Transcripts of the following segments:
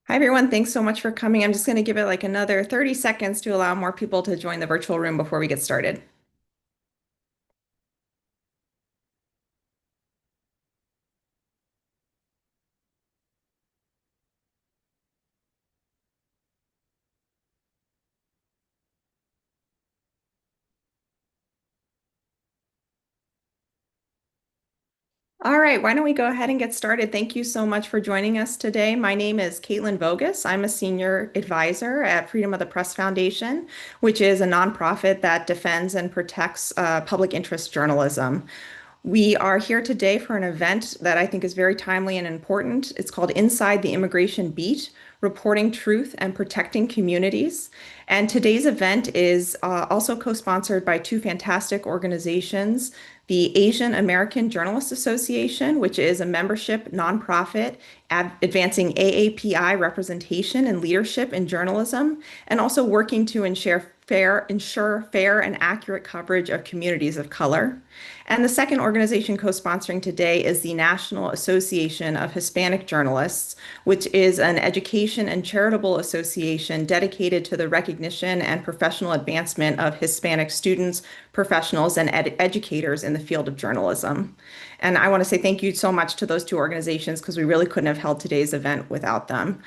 Hi, everyone. Thanks so much for coming. I'm just going to give it like another 30 seconds to allow more people to join the virtual room before we get started. All right, why don't we go ahead and get started? Thank you so much for joining us today. My name is Caitlin Vogus. I'm a senior advisor at Freedom of the Press Foundation, which is a nonprofit that defends and protects public interest journalism. We are here today for an event that I think is very timely and important. It's called Inside the Immigration Beat, Reporting Truth and Protecting Communities. And today's event is also co-sponsored by two fantastic organizations, the Asian American Journalists Association, which is a membership nonprofit advancing AAPI representation and leadership in journalism, and also working to ensure fair and accurate coverage of communities of color. And the second organization co-sponsoring today is the National Association of Hispanic Journalists, which is an education and charitable association dedicated to the recognition and professional advancement of Hispanic students, professionals, and educators in the field of journalism. And I want to say thank you so much to those two organizations because we really couldn't have held today's event without them.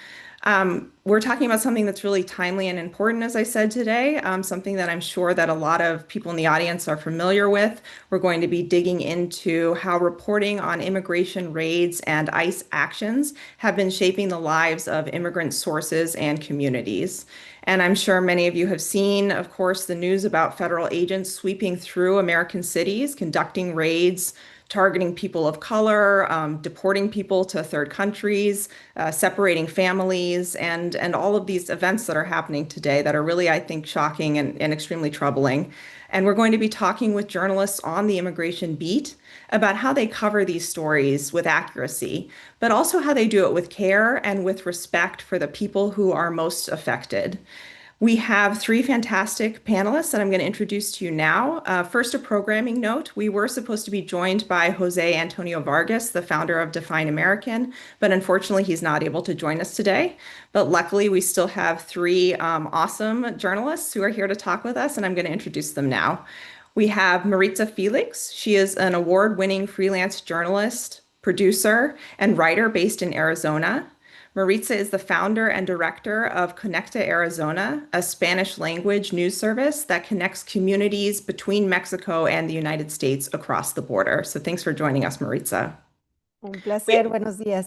We're talking about something that's really timely and important, as I said today, something that I'm sure that a lot of people in the audience are familiar with. We're going to be digging into how reporting on immigration raids and ICE actions have been shaping the lives of immigrant sources and communities. And I'm sure many of you have seen, of course, the news about federal agents sweeping through American cities, conducting raids, targeting people of color, deporting people to third countries, separating families, and all of these events that are happening today that are really, I think, shocking and extremely troubling. And we're going to be talking with journalists on the immigration beat about how they cover these stories with accuracy, but also how they do it with care and with respect for the people who are most affected. We have three fantastic panelists that I'm going to introduce to you now. First, a programming note. We were supposed to be joined by Jose Antonio Vargas, the founder of Define American, but unfortunately, he's not able to join us today. But luckily, we still have three awesome journalists who are here to talk with us, and I'm going to introduce them now. We have Maritza Felix. She is an award-winning freelance journalist, producer, and writer based in Arizona. Maritza is the founder and director of Conecta Arizona, a Spanish language news service that connects communities between Mexico and the United States across the border. So thanks for joining us, Maritza. Un We, placer, buenos días.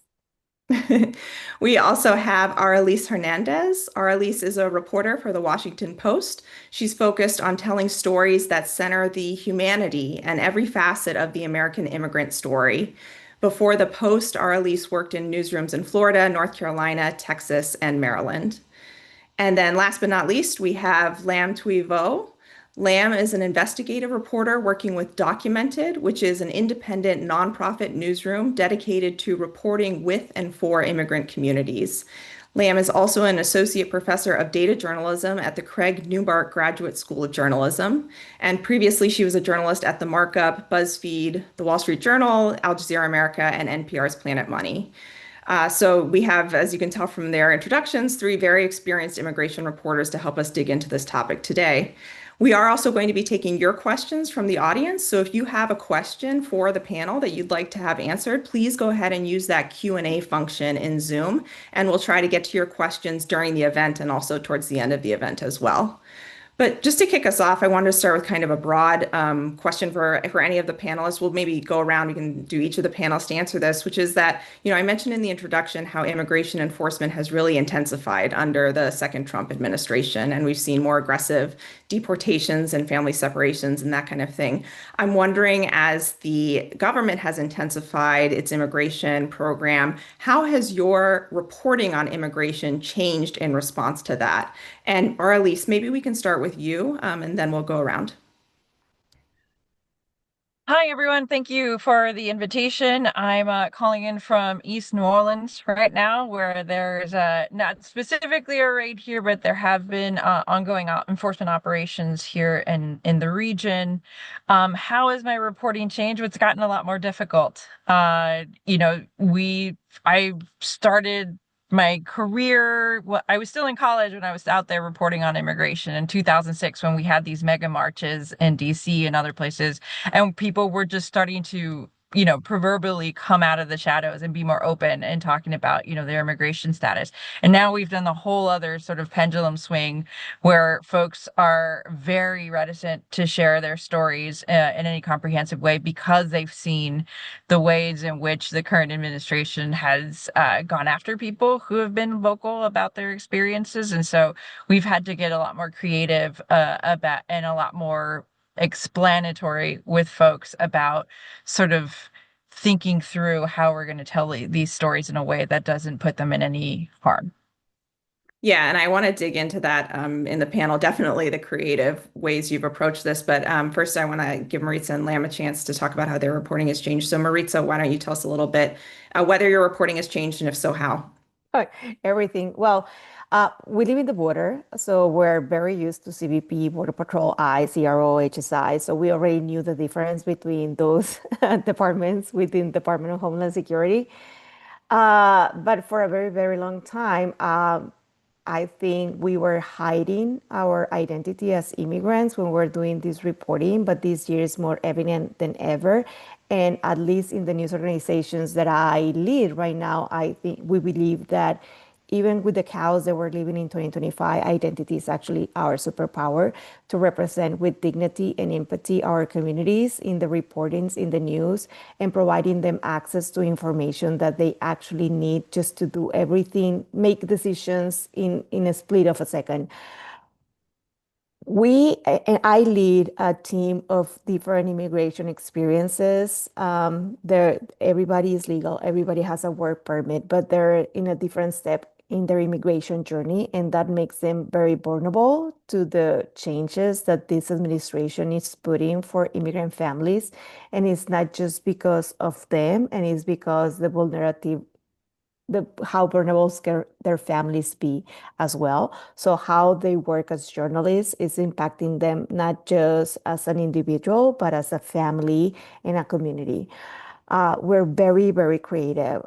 we also have Arelis Hernandez. Arelis is a reporter for the Washington Post. She's focused on telling stories that center the humanity and every facet of the American immigrant story. Before the Post, Arelis worked in newsrooms in Florida, North Carolina, Texas, and Maryland. And then last but not least, we have Lam Thuy Vo. Lam is an investigative reporter working with Documented, which is an independent nonprofit newsroom dedicated to reporting with and for immigrant communities. Lam is also an associate professor of data journalism at the Craig Newmark Graduate School of Journalism. And previously, she was a journalist at The Markup, BuzzFeed, The Wall Street Journal, Al Jazeera America, and NPR's Planet Money. So we have, as you can tell from their introductions, three very experienced immigration reporters to help us dig into this topic today. We are also going to be taking your questions from the audience. So if you have a question for the panel that you'd like to have answered, please go ahead and use that Q&A function in Zoom, and we'll try to get to your questions during the event and also towards the end of the event as well. But just to kick us off, I wanted to start with kind of a broad question for any of the panelists. We'll maybe go around. We can do each of the panelists to answer this, which is that, I mentioned in the introduction how immigration enforcement has really intensified under the second Trump administration, and we've seen more aggressive deportations and family separations and that kind of thing. I'm wondering, as the government has intensified its immigration program, how has your reporting on immigration changed in response to that? Or at least maybe we can start with you, and then we'll go around. Hi, everyone. Thank you for the invitation. I'm calling in from East New Orleans right now, where there's not specifically a raid here, but there have been ongoing enforcement operations here in the region. How has my reporting changed? It's gotten a lot more difficult. I started my career, well, I was still in college when I was out there reporting on immigration in 2006 when we had these mega marches in DC and other places, and people were just starting to, proverbially come out of the shadows and be more open and talking about, their immigration status. And now we've done the whole other sort of pendulum swing where folks are very reticent to share their stories in any comprehensive way because they've seen the ways in which the current administration has gone after people who have been vocal about their experiences. And so we've had to get a lot more creative about and a lot more explanatory with folks about sort of thinking through how we're going to tell these stories in a way that doesn't put them in any harm. Yeah, and I want to dig into that in the panel, definitely the creative ways you've approached this. But first, I want to give Maritza and Lam a chance to talk about how their reporting has changed. So, Maritza, why don't you tell us a little bit whether your reporting has changed and if so, how? Oh, everything. Well, we live in the border, so we're very used to CBP, Border Patrol, I, CRO, HSI. So we already knew the difference between those departments within Department of Homeland Security. But for a very, very long time, I think we were hiding our identity as immigrants when we're doing this reporting, but this year is more evident than ever. And at least in the news organizations that I lead right now, I think we believe that even with the cows that we're living in 2025, identity is actually our superpower to represent with dignity and empathy our communities in the reportings, in the news, and providing them access to information that they actually need just to do everything, make decisions in a split of a second. And I lead a team of different immigration experiences. Everybody is legal, everybody has a work permit, but they're in a different step in their immigration journey, and that makes them very vulnerable to the changes that this administration is putting for immigrant families. And it's not just because of them, and it's because how vulnerable can their families be as well. So how they work as journalists is impacting them not just as an individual, but as a family and a community. We're very, very creative.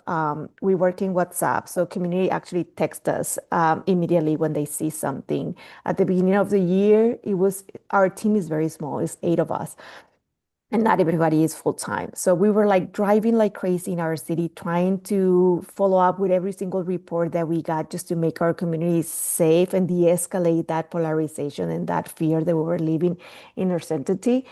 We work in WhatsApp, so community actually text us immediately when they see something. At the beginning of the year, our team is very small. It's 8 of us and not everybody is full time. So we were like driving like crazy in our city, trying to follow up with every single report that we got just to make our communities safe and de-escalate that polarization and that fear that we were living in uncertainty.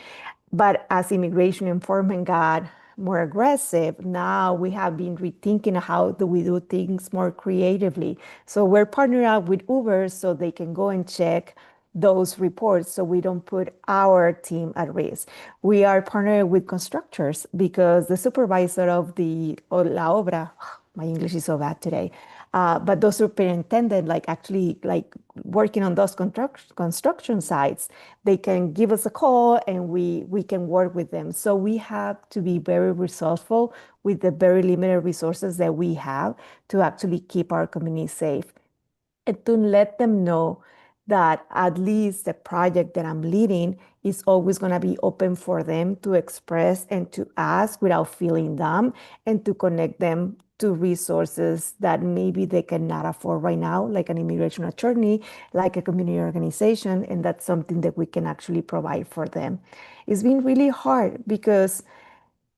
But as immigration enforcement got more aggressive, now we have been rethinking how do we do things more creatively. So we're partnering up with Uber so they can go and check those reports so we don't put our team at risk. We are partnering with constructors because the supervisor of the La Obra, my English is so bad today, but those superintendent, like actually like working on those construction sites, they can give us a call and we can work with them. So we have to be very resourceful with the very limited resources that we have to actually keep our community safe and to let them know that at least the project that I'm leading is always going to be open for them to express and to ask without feeling dumb and to connect them to resources that maybe they cannot afford right now, like an immigration attorney, like a community organization, and that's something that we can actually provide for them. It's been really hard because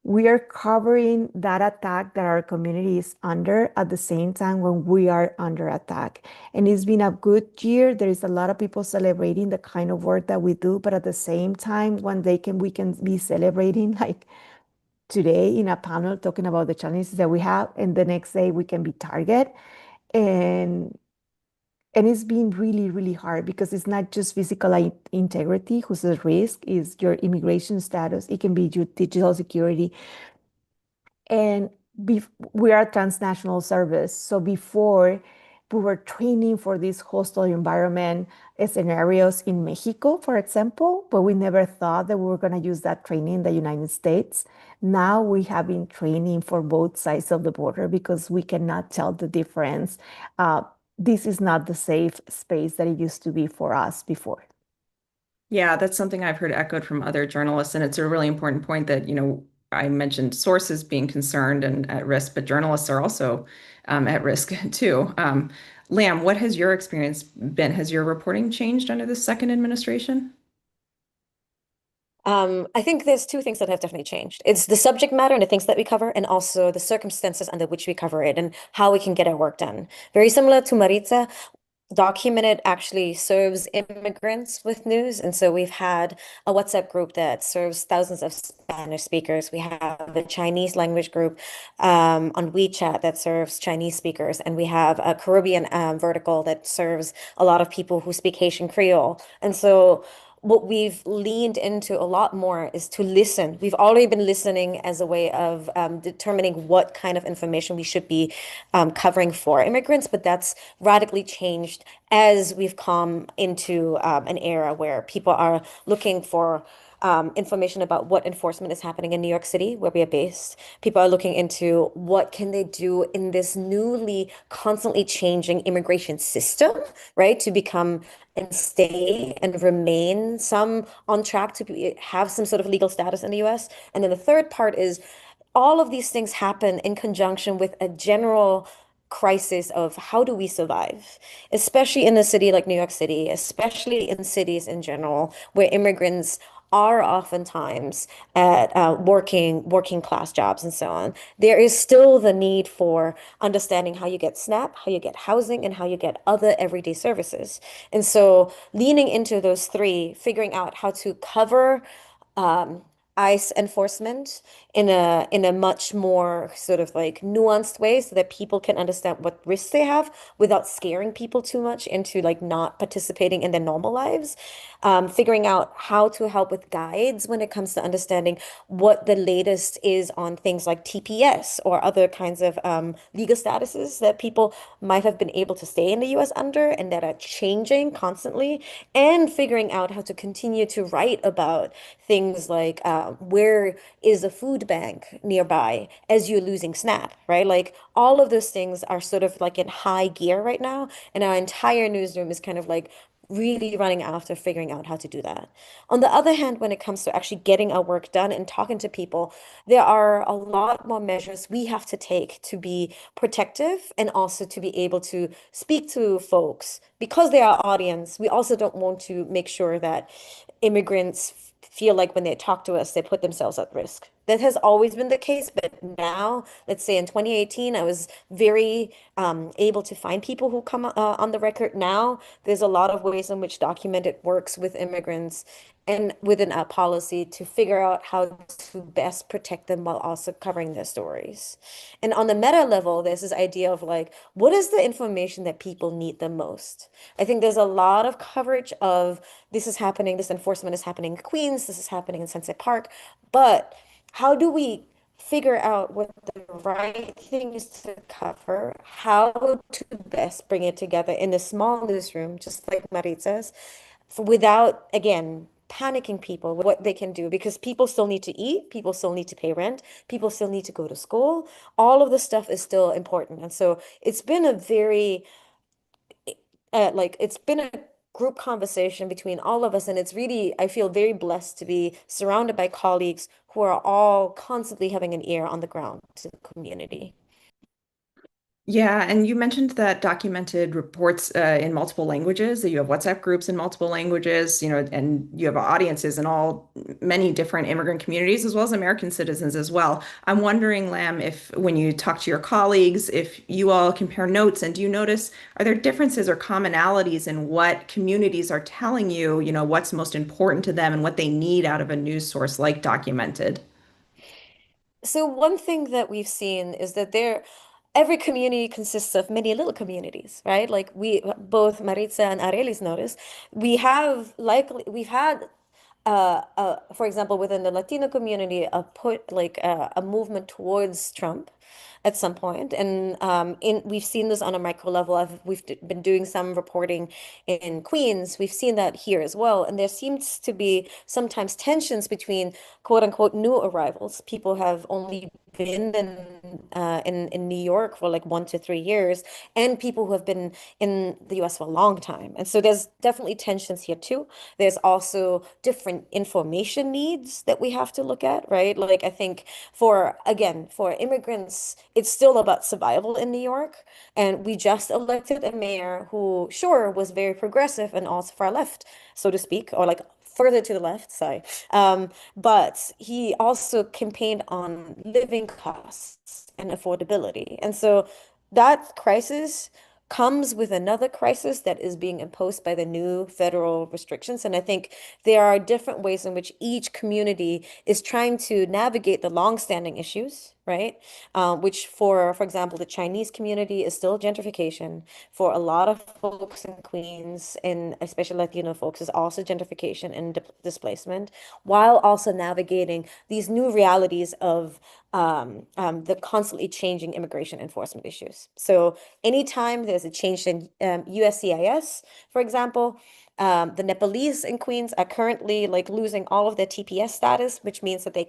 we are covering that attack that our community is under at the same time when we are under attack. And it's been a good year. There is a lot of people celebrating the kind of work that we do, but at the same time, one day we can be celebrating like today in a panel talking about the challenges that we have, and the next day we can be target. And and it's been really, really hard because it's not just physical integrity who's at risk, is your immigration status. It can be your digital security, and we are a transnational service. So before we were training for this hostile environment scenarios in Mexico, for example, but we never thought that we were going to use that training in the United States. Now we have been training for both sides of the border because we cannot tell the difference. This is not the safe space that it used to be for us before. Yeah, that's something I've heard echoed from other journalists, and it's a really important point that, I mentioned sources being concerned and at risk, but journalists are also at risk too. Lam, what has your experience been? Has your reporting changed under the second administration? I think there's two things that have definitely changed. It's the subject matter and the things that we cover, and also the circumstances under which we cover it and how we can get our work done. Very similar to Maritza, Documented actually serves immigrants with news. And so we've had a WhatsApp group that serves thousands of Spanish speakers. We have a Chinese language group on WeChat that serves Chinese speakers. And we have a Caribbean vertical that serves a lot of people who speak Haitian Creole. And so what we've leaned into a lot more is to listen. We've already been listening as a way of determining what kind of information we should be covering for immigrants, but that's radically changed as we've come into an era where people are looking for information about what enforcement is happening in New York City, where we are based. People are looking into what can they do in this newly, constantly changing immigration system, right, to become and stay and remain some on track to have some sort of legal status in the US. And then the third part is all of these things happen in conjunction with a general crisis of how do we survive, especially in a city like New York City, especially in cities in general, where immigrants are oftentimes at working class jobs and so on. There is still the need for understanding how you get SNAP, how you get housing, and how you get other everyday services. And so leaning into those three, figuring out how to cover um, ICE enforcement in a much more sort of like nuanced way so that people can understand what risks they have without scaring people too much into like not participating in their normal lives. Figuring out how to help with guides when it comes to understanding what the latest is on things like TPS or other kinds of legal statuses that people might have been able to stay in the US under and that are changing constantly, and figuring out how to continue to write about things like where is a food bank nearby as you're losing SNAP, right? Like all of those things are sort of like in high gear right now, and our entire newsroom is kind of like really running after figuring out how to do that. On the other hand, when it comes to actually getting our work done and talking to people, there are a lot more measures we have to take to be protective and also to be able to speak to folks because they are audience. We also don't want to make sure that immigrants feel like when they talk to us, they put themselves at risk. That has always been the case, but now, let's say in 2018, I was very able to find people who come on the record now. There's a lot of ways in which documented works with immigrants and within our policy to figure out how to best protect them while also covering their stories. And on the meta level, there's this idea of like, what is the information that people need the most? I think there's a lot of coverage of this is happening, this enforcement is happening in Queens, this is happening in Sunset Park, but how do we figure out what the right thing is to cover, how to best bring it together in a small newsroom, just like Maritza's, without, again, panicking people with what they can do because people still need to eat, people still need to pay rent, people still need to go to school. All of this stuff is still important. And so it's been a very like it's been a group conversation between all of us, and it's really, I feel very blessed to be surrounded by colleagues who are all constantly having an ear on the ground to the community. Yeah, and you mentioned that documented reports in multiple languages, that you have WhatsApp groups in multiple languages, and you have audiences in all many different immigrant communities as well as American citizens as well. I'm wondering, Lam, if when you talk to your colleagues, if you all compare notes, and do you notice, are there differences or commonalities in what communities are telling you, what's most important to them and what they need out of a news source like documented? So one thing that we've seen is that every community consists of many little communities, right? Like we both Maritza and Arelis noticed, we've had for example, within the Latino community, a movement towards Trump at some point, and in we've seen this on a micro level. Been doing some reporting in Queens. We've seen that here as well, and there seems to be sometimes tensions between quote unquote new arrivals. People have only been in New York for like 1 to 3 years, and people who have been in the US for a long time. And so there's definitely tensions here too. There's also different information needs that we have to look at, right? Like I think for immigrants, it's still about survival in New York. And we just elected a mayor who, sure, was very progressive and also far left, so to speak, or like further to the left, sorry. But he also campaigned on living costs and affordability. And so that crisis comes with another crisis that is being imposed by the new federal restrictions. And I think there are different ways in which each community is trying to navigate the long-standing issues, right? Which for example, the Chinese community is still gentrification. For a lot of folks in Queens, and especially Latino folks, is also gentrification and displacement, while also navigating these new realities of the constantly changing immigration enforcement issues. So anytime there's a change in USCIS, for example, the Nepalese in Queens are currently like losing all of their TPS status, which means that they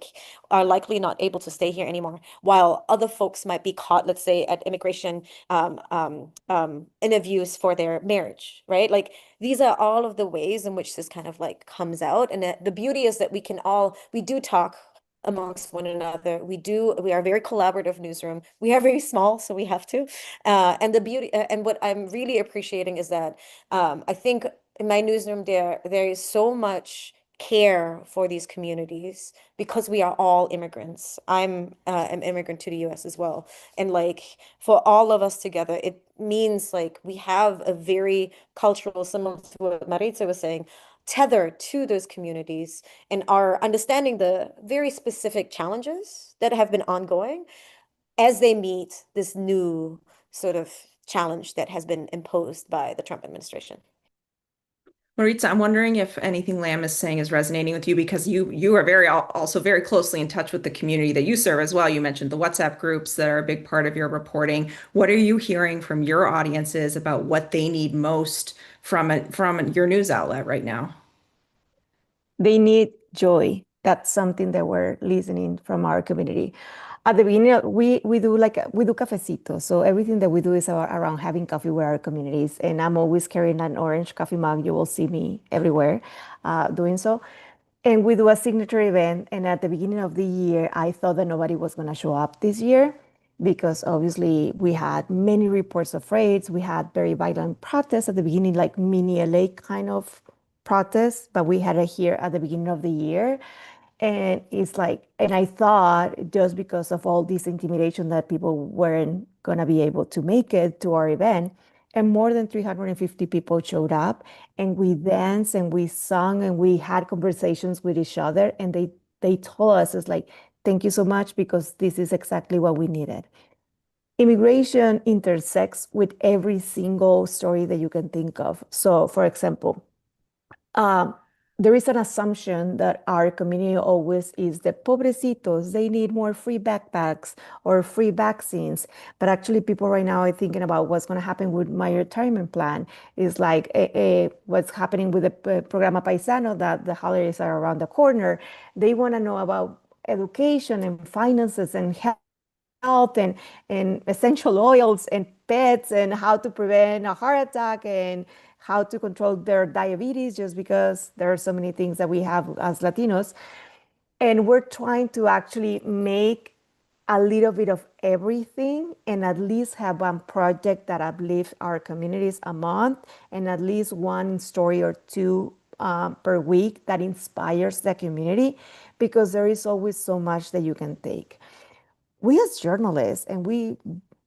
are likely not able to stay here anymore, while other folks might be caught, let's say, at immigration interviews for their marriage, right? Like these are all of the ways in which this kind of like comes out. And the beauty is that we do talk amongst one another. We are a very collaborative newsroom. We are very small, so we have to. And the beauty, and what I'm really appreciating is that I think in my newsroom there is so much care for these communities because we are all immigrants. I'm an immigrant to the US as well. And like for all of us together, it means like we have a very cultural, similar to what Maritza was saying, tether to those communities and are understanding the very specific challenges that have been ongoing as they meet this new sort of challenge that has been imposed by the Trump administration. Maritza, I'm wondering if anything Lam is saying is resonating with you because you are also very closely in touch with the community that you serve as well. You mentioned the WhatsApp groups that are a big part of your reporting. What are you hearing from your audiences about what they need most from your news outlet right now? They need joy. That's something that we're listening from our community. At the beginning, we do we do cafecito. So everything that we do is around having coffee with our communities. And I'm always carrying an orange coffee mug. You will see me everywhere doing so. And we do a signature event. And at the beginning of the year, I thought that nobody was going to show up this year because obviously we had many reports of raids. We had very violent protests at the beginning, like mini LA kind of protests, but we had it here at the beginning of the year. And it's like, and I thought just because of all this intimidation that people weren't going to be able to make it to our event. And more than 350 people showed up, and we danced and we sung and we had conversations with each other. And they told us, it's like, thank you so much because this is exactly what we needed. Immigration intersects with every single story that you can think of. So, for example, um, there is an assumption that our community always is the pobrecitos. They need more free backpacks or free vaccines. But actually, people right now are thinking about what's going to happen with my retirement plan. Is like what's happening with the Programa Paisano that the holidays are around the corner. They want to know about education and finances and health and essential oils and pets and how to prevent a heart attack and how to control their diabetes just because there are so many things that we have as Latinos. And we're trying to actually make a little bit of everything and at least have one project that uplifts our communities a month and at least one story or two per week that inspires the community because there is always so much that you can take. We as journalists, and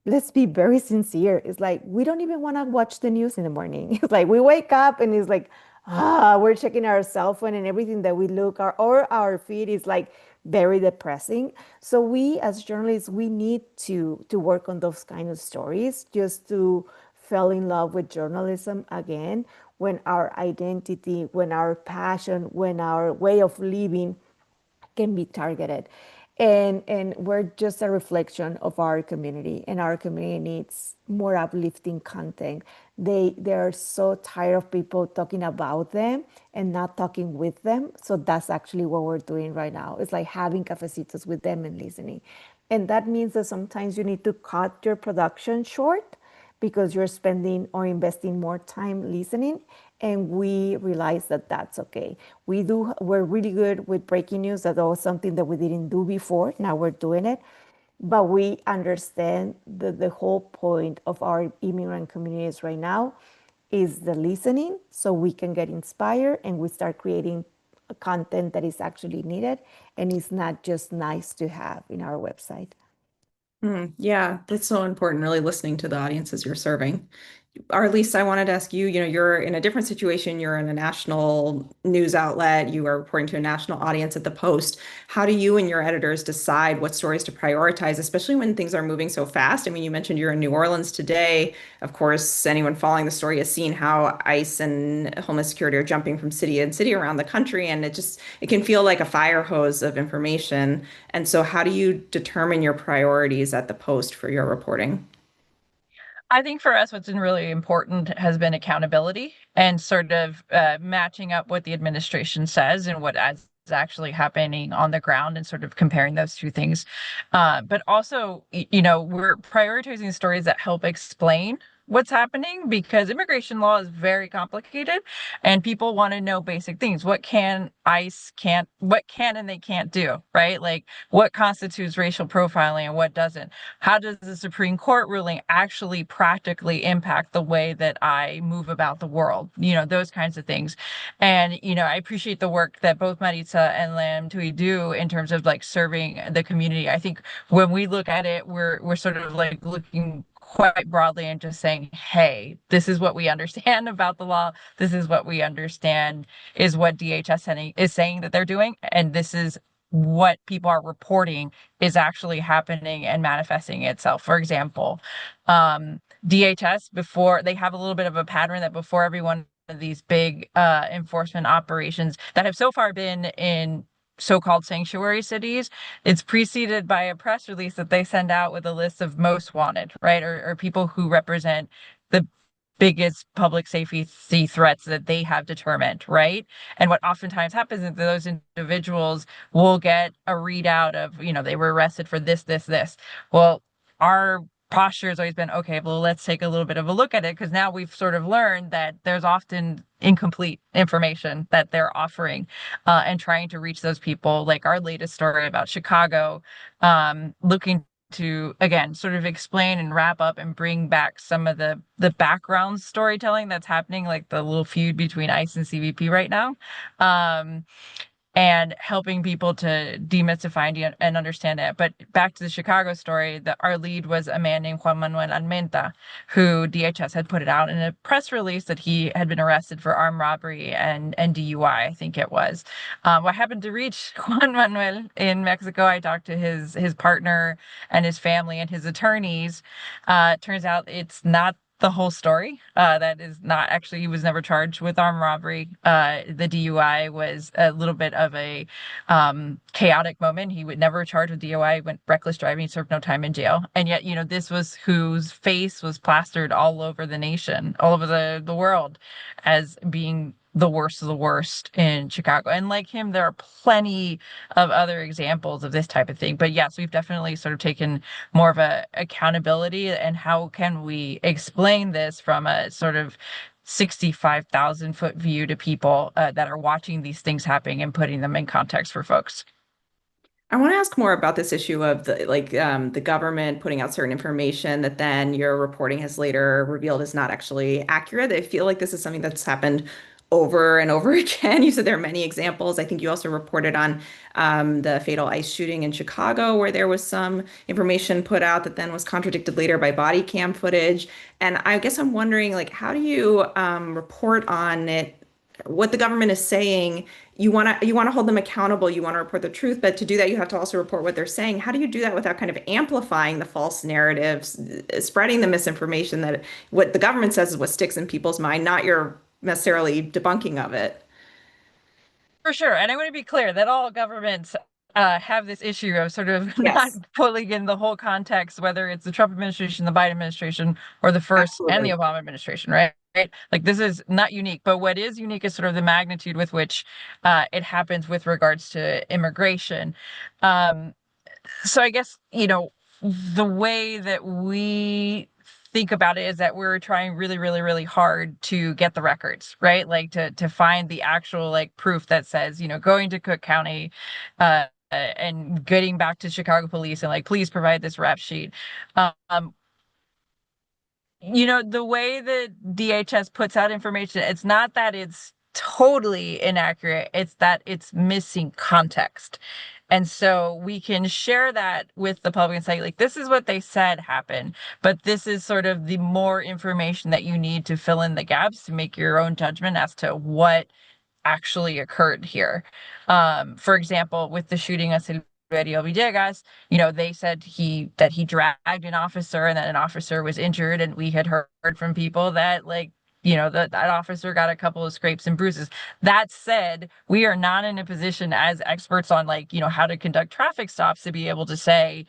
let's be very sincere, it's like we don't even want to watch the news in the morning. It's like we wake up and it's like, we're checking our cell phone and everything that we look or our feed is like very depressing. So we as journalists, we need to work on those kind of stories just to fall in love with journalism again when our identity, when our passion, when our way of living can be targeted. And we're just a reflection of our community, and our community needs more uplifting content. They're so tired of people talking about them and not talking with them. So that's actually what we're doing right now. It's like having cafecitos with them and listening. And that means that sometimes you need to cut your production short because you're spending or investing more time listening. And we realize that that's okay. We're really good with breaking news. That was something that we didn't do before. Now we're doing it. But we understand that the whole point of our immigrant communities right now is the listening so we can get inspired and we start creating content that is actually needed and is not just nice to have in our website. Yeah, that's so important, really listening to the audiences you're serving. Arlise, I wanted to ask you, you're in a different situation. You're in a national news outlet. You are reporting to a national audience at the Post. How do you and your editors decide what stories to prioritize, especially when things are moving so fast? I mean, you mentioned you're in New Orleans today. Of course, anyone following the story has seen how ICE and Homeland Security are jumping from city and city around the country, and it can feel like a fire hose of information. And so, how do you determine your priorities at the Post for your reporting? I think for us, what's been really important has been accountability and sort of matching up what the administration says and what is actually happening on the ground and sort of comparing those two things. But also, we're prioritizing stories that help explain what's happening because immigration law is very complicated and people want to know basic things. What can and they can't do, right? Like what constitutes racial profiling and what doesn't? How does the Supreme Court ruling actually practically impact the way that I move about the world? Those kinds of things. And, I appreciate the work that both Maritza and Lam Thuy do in terms of like serving the community. I think when we look at it, we're sort of like looking quite broadly and just saying, hey, this is what we understand about the law. This is what we understand is what DHS is saying that they're doing. And this is what people are reporting is actually happening and manifesting itself. For example, DHS, before they have a little bit of a pattern that before every one of these big enforcement operations that have so far been in so-called sanctuary cities, it's preceded by a press release that they send out with a list of most wanted, right? Or people who represent the biggest public safety threats that they have determined, right? And what oftentimes happens is that those individuals will get a readout of, they were arrested for this, this, this. Well, our posture has always been, okay, well, let's take a little bit of a look at it because now we've sort of learned that there's often incomplete information that they're offering and trying to reach those people. Like our latest story about Chicago, looking to again sort of explain and wrap up and bring back some of the background storytelling that's happening, like the little feud between ICE and CBP right now. And helping people to demystify and understand it. But back to the Chicago story, our lead was a man named Juan Manuel Almenta, who DHS had put it out in a press release that he had been arrested for armed robbery and DUI, I think it was. I happened to reach Juan Manuel in Mexico. I talked to his partner and his family and his attorneys. Turns out it's not the whole story. That is not actually, he was never charged with armed robbery. The DUI was a little bit of a chaotic moment. He would never charged with DUI, went reckless driving, served no time in jail. And yet, this was whose face was plastered all over the nation, all over the world as being the worst of the worst in Chicago. And like him, there are plenty of other examples of this type of thing. But yes, we've definitely sort of taken more of a accountability and how can we explain this from a sort of 65,000-foot view to people that are watching these things happening and putting them in context for folks. I want to ask more about this issue of the government putting out certain information that then your reporting has later revealed is not actually accurate. I feel like this is something that's happened over and over again. You said there are many examples. I think you also reported on the fatal ICE shooting in Chicago, where there was some information put out that then was contradicted later by body cam footage. And I guess I'm wondering, like, how do you report on it? What the government is saying, you want to hold them accountable, you want to report the truth, but to do that you have to also report what they're saying. How do you do that without kind of amplifying the false narratives, spreading the misinformation that what the government says is what sticks in people's mind, not your necessarily debunking of it? For sure. And I want to be clear that all governments have this issue of sort of not Yes, pulling in the whole context, whether it's the Trump administration, the Biden administration, or the first and the absolutely. Obama administration, right? Right? Like this is not unique, but what is unique is sort of the magnitude with which it happens with regards to immigration. Um, So I guess, the way that we think about it is that we're trying really, really, really hard to get the records, right? Like to find the actual like proof that says, going to Cook County, and getting back to Chicago police and like, please provide this rap sheet. Um, the way that DHS puts out information, it's not that it's totally inaccurate, it's that it's missing context. And so we can share that with the public and say, like, this is what they said happened, but this is sort of the more information that you need to fill in the gaps to make your own judgment as to what actually occurred here. For example, with the shooting of Silverio Villegas, they said that he dragged an officer and that an officer was injured, and we had heard from people that like that officer got a couple of scrapes and bruises. That said, we are not in a position as experts on like how to conduct traffic stops to be able to say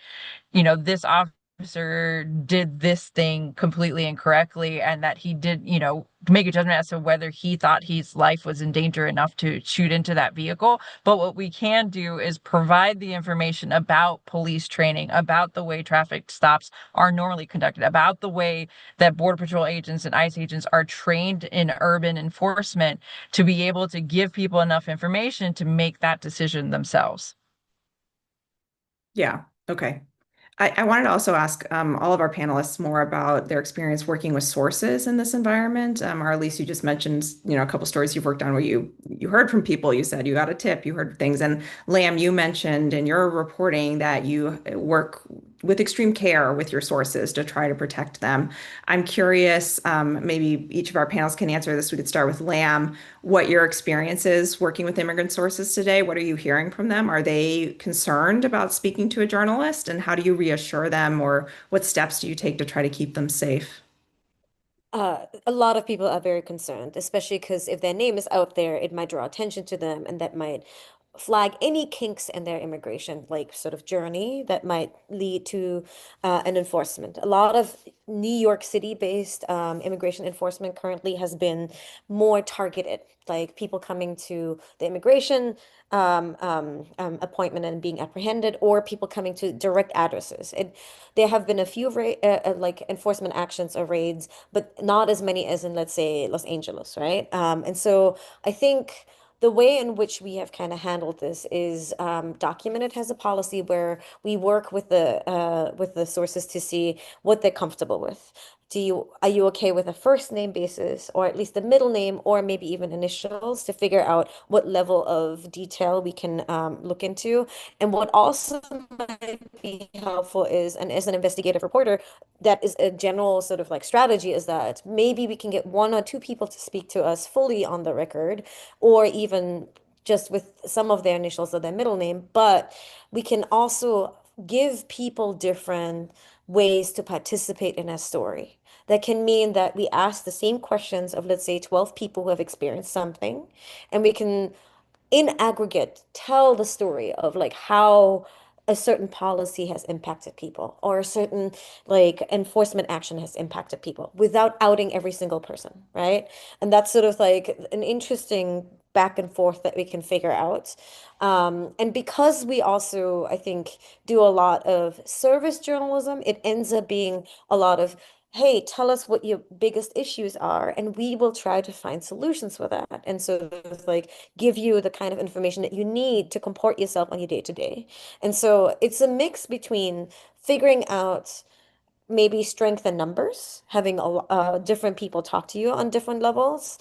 this officer did this thing completely incorrectly and that he did, make a judgment as to whether he thought his life was in danger enough to shoot into that vehicle. But what we can do is provide the information about police training, about the way traffic stops are normally conducted, about the way that Border Patrol agents and ICE agents are trained in urban enforcement to be able to give people enough information to make that decision themselves. Yeah. Okay. I wanted to also ask all of our panelists more about their experience working with sources in this environment. Or at least you just mentioned, a couple stories you've worked on where you heard from people. You said you got a tip, you heard things. And Lam, you mentioned in your reporting that you work with extreme care with your sources to try to protect them. I'm curious, maybe each of our panels can answer this. We could start with Lam, what your experience is working with immigrant sources today. What are you hearing from them? Are they concerned about speaking to a journalist? And how do you reassure them, or what steps do you take to try to keep them safe? A lot of people are very concerned, especially because if their name is out there, it might draw attention to them, and that might flag any kinks in their immigration, like sort of journey that might lead to an enforcement. A lot of New York City-based immigration enforcement currently has been more targeted, like people coming to the immigration appointment and being apprehended, or people coming to direct addresses. There have been a few like enforcement actions or raids, but not as many as in, let's say, Los Angeles, right? And so I think the way in which we have kind of handled this is documented has a policy where we work with the sources to see what they're comfortable with. Are you okay with a first name basis, or at least a middle name, or maybe even initials, to figure out what level of detail we can look into? And what also might be helpful is, and as an investigative reporter, that is a general sort of like strategy, is that maybe we can get one or two people to speak to us fully on the record, or even just with some of their initials or their middle name, but we can also give people different ways to participate in a story. That can mean that we ask the same questions of, let's say, 12 people who have experienced something, and we can in aggregate tell the story of like how a certain policy has impacted people, or a certain like enforcement action has impacted people, without outing every single person, right? And that's sort of like an interesting back and forth that we can figure out. And because we also, I think, do a lot of service journalism, it ends up being a lot of, hey, tell us what your biggest issues are, and we will try to find solutions for that. And so it's like give you the kind of information that you need to comport yourself on your day to day. And so it's a mix between figuring out maybe strength in numbers, having different people talk to you on different levels,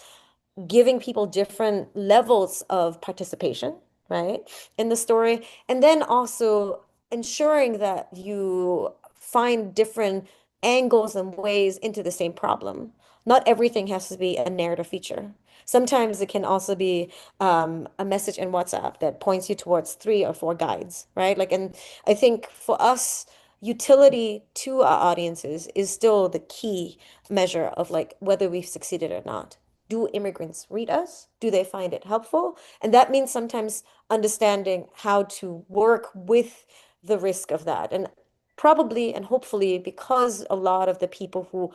giving people different levels of participation, right, in the story, and then also ensuring that you find different angles and ways into the same problem. Not everything has to be a narrative feature. Sometimes it can also be a message in WhatsApp that points you towards three or four guides, right? Like, and I think for us, utility to our audiences is still the key measure of like whether we've succeeded or not. Do immigrants read us? Do they find it helpful? And that means sometimes understanding how to work with the risk of that. And probably and hopefully, because a lot of the people who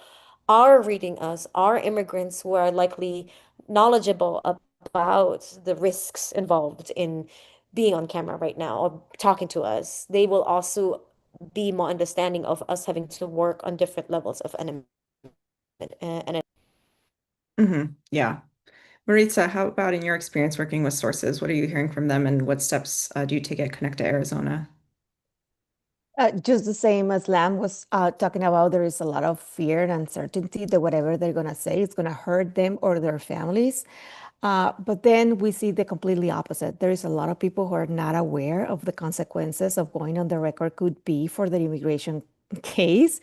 are reading us are immigrants who are likely knowledgeable about the risks involved in being on camera right now or talking to us. They will also be more understanding of us having to work on different levels of and Yeah. Maritza, how about in your experience working with sources? What are you hearing from them, and what steps do you take at Connect to Arizona? Just the same as Lam was talking about, there is a lot of fear and uncertainty that whatever they're going to say is going to hurt them or their families. But then we see the completely opposite. There is a lot of people who are not aware of the consequences of going on the record could be for their immigration case.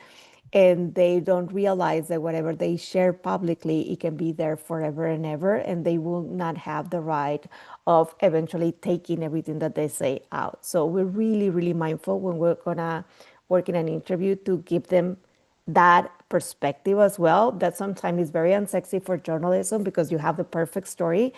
And they don't realize that whatever they share publicly, it can be there forever and ever, and they will not have the right of eventually taking everything that they say out. So we're really, really mindful when we're gonna work in an interview to give them that perspective as well. That sometimes is very unsexy for journalism because you have the perfect story,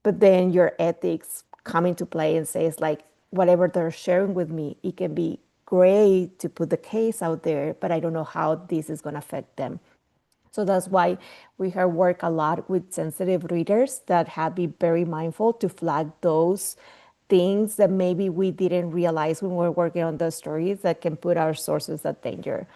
but then your ethics come into play and says like whatever they're sharing with me, it can be great to put the case out there, but I don't know how this is going to affect them. So that's why we have worked a lot with sensitive readers that have been very mindful to flag those things that maybe we didn't realize when we were working on those stories that can put our sources at danger.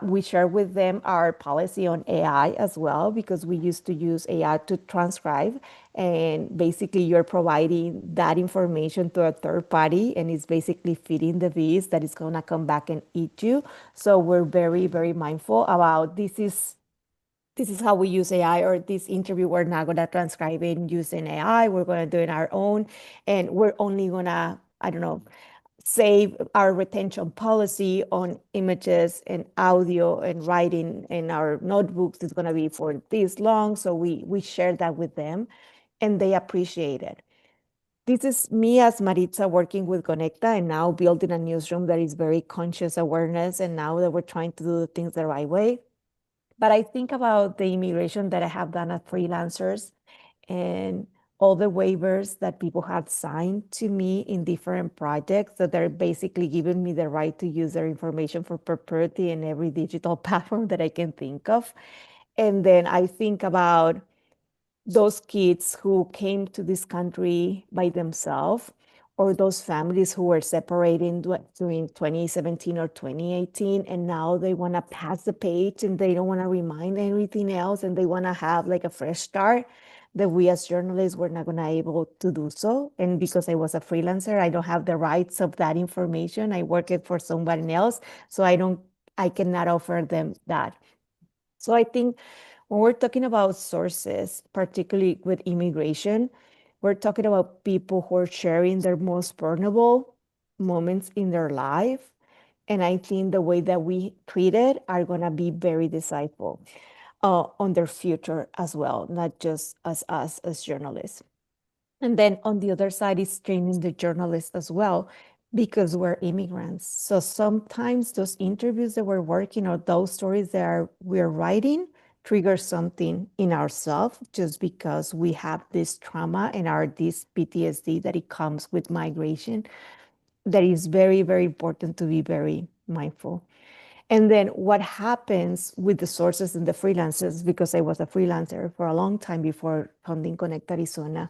We share with them our policy on AI as well, because we used to use AI to transcribe. And basically, you're providing that information to a third party, and it's basically feeding the beast that is going to come back and eat you. So we're very, very mindful about this is how we use AI, or this interview, we're not going to transcribe it using AI. We're going to do it our own. And we're only going to, I don't know, save our retention policy on images and audio and writing in our notebooks is going to be for this long. So we share that with them and they appreciate it. This is me as Maritza working with Conecta and now building a newsroom that is very conscious awareness. And now that we're trying to do things the right way. But I think about the immigration that I have done as freelancers and all the waivers that people have signed to me in different projects that they're basically giving me the right to use their information for perpetuity in every digital platform that I can think of. And then I think about those kids who came to this country by themselves, or those families who were separating during 2017 or 2018, and now they want to pass the page and they don't want to remind anything else, and they want to have like a fresh start, that we as journalists were not going to able to do so. And because I was a freelancer, I don't have the rights of that information. I work it for somebody else, so I cannot offer them that. So I think when we're talking about sources, particularly with immigration, we're talking about people who are sharing their most vulnerable moments in their life. And I think the way that we treat it are going to be very decisive on their future as well, not just as us as journalists. And then on the other side is training the journalists as well, because we're immigrants. So sometimes those interviews that we're working or those stories that we're writing trigger something in ourselves just because we have this trauma and our this PTSD that it comes with migration. That is very, very important to be very mindful. And then what happens with the sources and the freelancers, because I was a freelancer for a long time before founding Connect Arizona,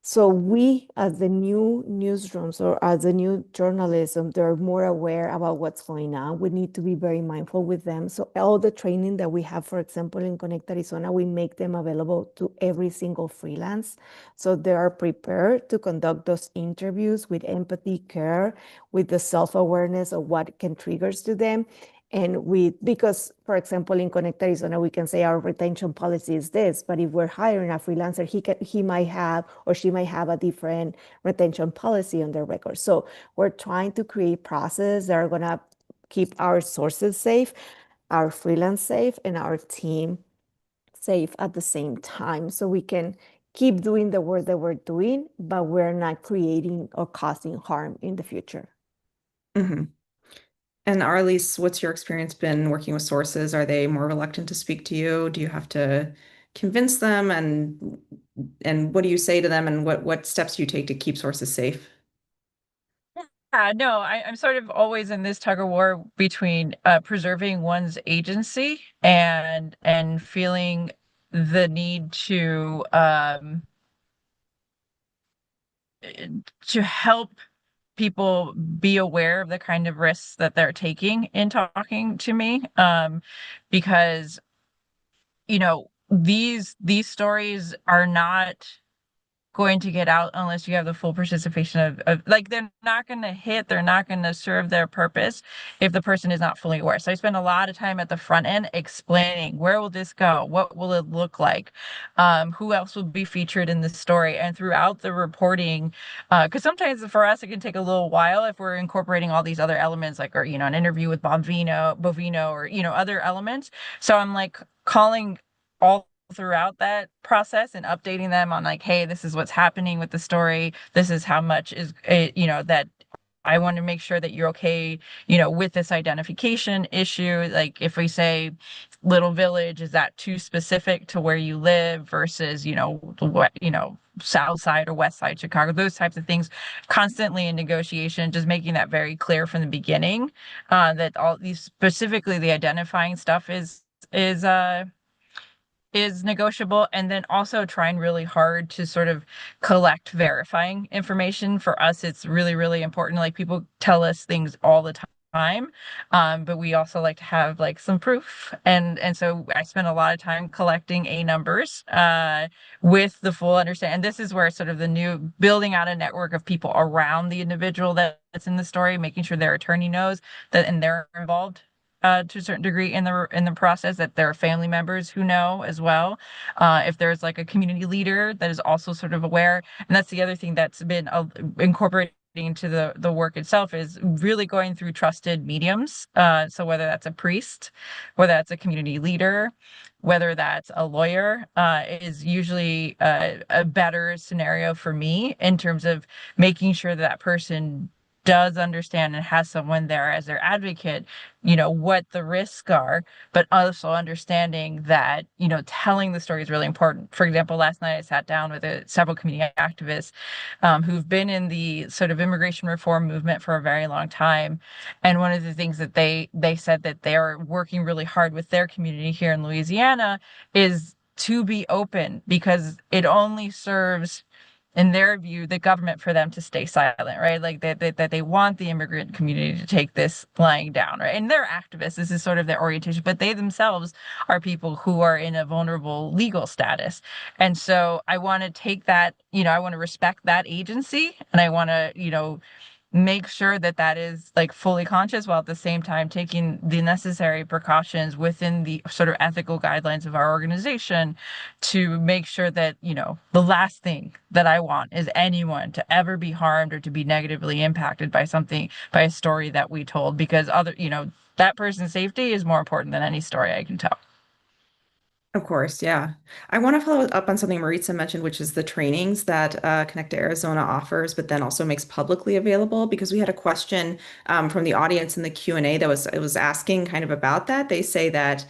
so we, as the new newsrooms or as the new journalism, they're more aware about what's going on. We need to be very mindful with them. So all the training that we have, for example, in Connect Arizona, we make them available to every single freelance. So they are prepared to conduct those interviews with empathy, care, with the self-awareness of what can triggers to them. And because, for example, in Connect Arizona, we can say our retention policy is this, but if we're hiring a freelancer, he might have or she might have a different retention policy on their record. So we're trying to create processes that are going to keep our sources safe, our freelance safe, and our team safe at the same time. So we can keep doing the work that we're doing, but we're not creating or causing harm in the future. Hmm. And Arlise, what's your experience been working with sources? Are they more reluctant to speak to you? Do you have to convince them? And what do you say to them? And what steps do you take to keep sources safe? Yeah, no, I'm sort of always in this tug of war between preserving one's agency and feeling the need to to help people be aware of the kind of risks that they're taking in talking to me, because these stories are not going to get out unless you have the full participation of like they're not going to serve their purpose if the person is not fully aware. So I spend a lot of time at the front end explaining where will this go, what will it look like, who else will be featured in this story, and throughout the reporting, because sometimes for us it can take a little while if we're incorporating all these other elements, like, or an interview with Bovino, or other elements. So I'm like calling all throughout that process and updating them on, like, hey, this is what's happening with the story, this is how much is that I want to make sure that you're okay with this identification issue. Like, if we say little village, is that too specific to where you live versus what south side or west side Chicago, those types of things, constantly in negotiation, just making that very clear from the beginning, that all these, specifically the identifying stuff, is negotiable, and then also trying really hard to sort of collect verifying information. For us, it's really, really important. Like, people tell us things all the time, but we also like to have like some proof, and so I spend a lot of time collecting numbers, with the full understanding. And this is where sort of the new building out a network of people around the individual that's in the story, making sure their attorney knows that, and they're involved to a certain degree in the process, that there are family members who know as well. If there's like a community leader that is also sort of aware. And that's the other thing that's been incorporated into the work itself, is really going through trusted mediums. So whether that's a priest, whether that's a community leader, whether that's a lawyer, is usually a better scenario for me in terms of making sure that person does understand and has someone there as their advocate, what the risks are, but also understanding that, telling the story is really important. For example, last night I sat down with several community activists, who've been in the sort of immigration reform movement for a very long time. And one of the things that they said that they're working really hard with their community here in Louisiana is to be open, because it only serves, in their view, the government, for them to stay silent, right? Like that they want the immigrant community to take this lying down, right? And they're activists. This is sort of their orientation, but they themselves are people who are in a vulnerable legal status. And so I want to take that, I want to respect that agency, and I want to, make sure that that is like fully conscious, while at the same time taking the necessary precautions within the sort of ethical guidelines of our organization, to make sure that, the last thing that I want is anyone to ever be harmed or to be negatively impacted by a story that we told, because that person's safety is more important than any story I can tell. Of course, yeah. I want to follow up on something Maritza mentioned, which is the trainings that Connect to Arizona offers, but then also makes publicly available. Because we had a question from the audience in the Q&A that was asking kind of about that. They say that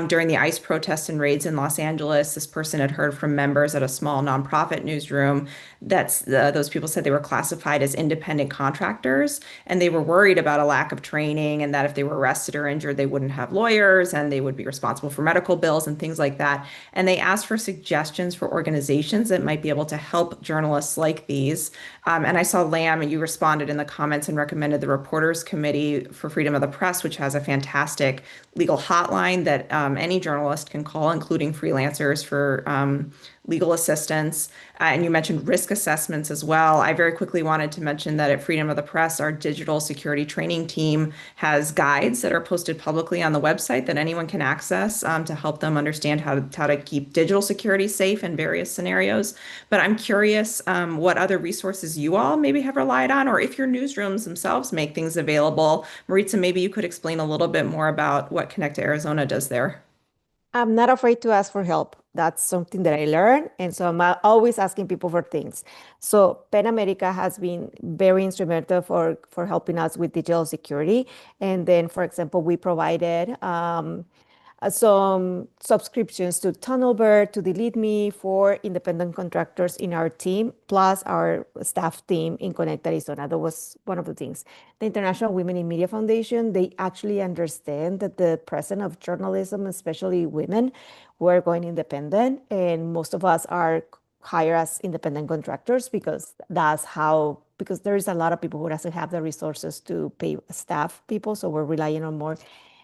during the ICE protests and raids in Los Angeles, this person had heard from members at a small nonprofit newsroom that those people said they were classified as independent contractors, and they were worried about a lack of training, and that if they were arrested or injured, they wouldn't have lawyers and they would be responsible for medical bills and things like that. And they asked for suggestions for organizations that might be able to help journalists like these. And I saw Lam, and you responded in the comments and recommended the Reporters Committee for Freedom of the Press, which has a fantastic legal hotline that any journalist can call, including freelancers, for legal assistance. And you mentioned risk assessments as well. I very quickly wanted to mention that at Freedom of the Press, our digital security training team has guides that are posted publicly on the website that anyone can access, to help them understand how to keep digital security safe in various scenarios. But I'm curious what other resources you all maybe have relied on, or if your newsrooms themselves make things available. Maritza, maybe you could explain a little bit more about what Connect to Arizona does there. I'm not afraid to ask for help. That's something that I learned. And so I'm always asking people for things. So PEN America has been very instrumental for helping us with digital security. And then, for example, we provided some subscriptions to Tunnelbird, to Delete Me, for independent contractors in our team, plus our staff team in Connect Arizona. That was one of the things. The International Women in Media Foundation, they actually understand that the presence of journalism, especially women, who are going independent, and most of us are hire as independent contractors because because there is a lot of people who doesn't have the resources to pay staff people. So we're relying on more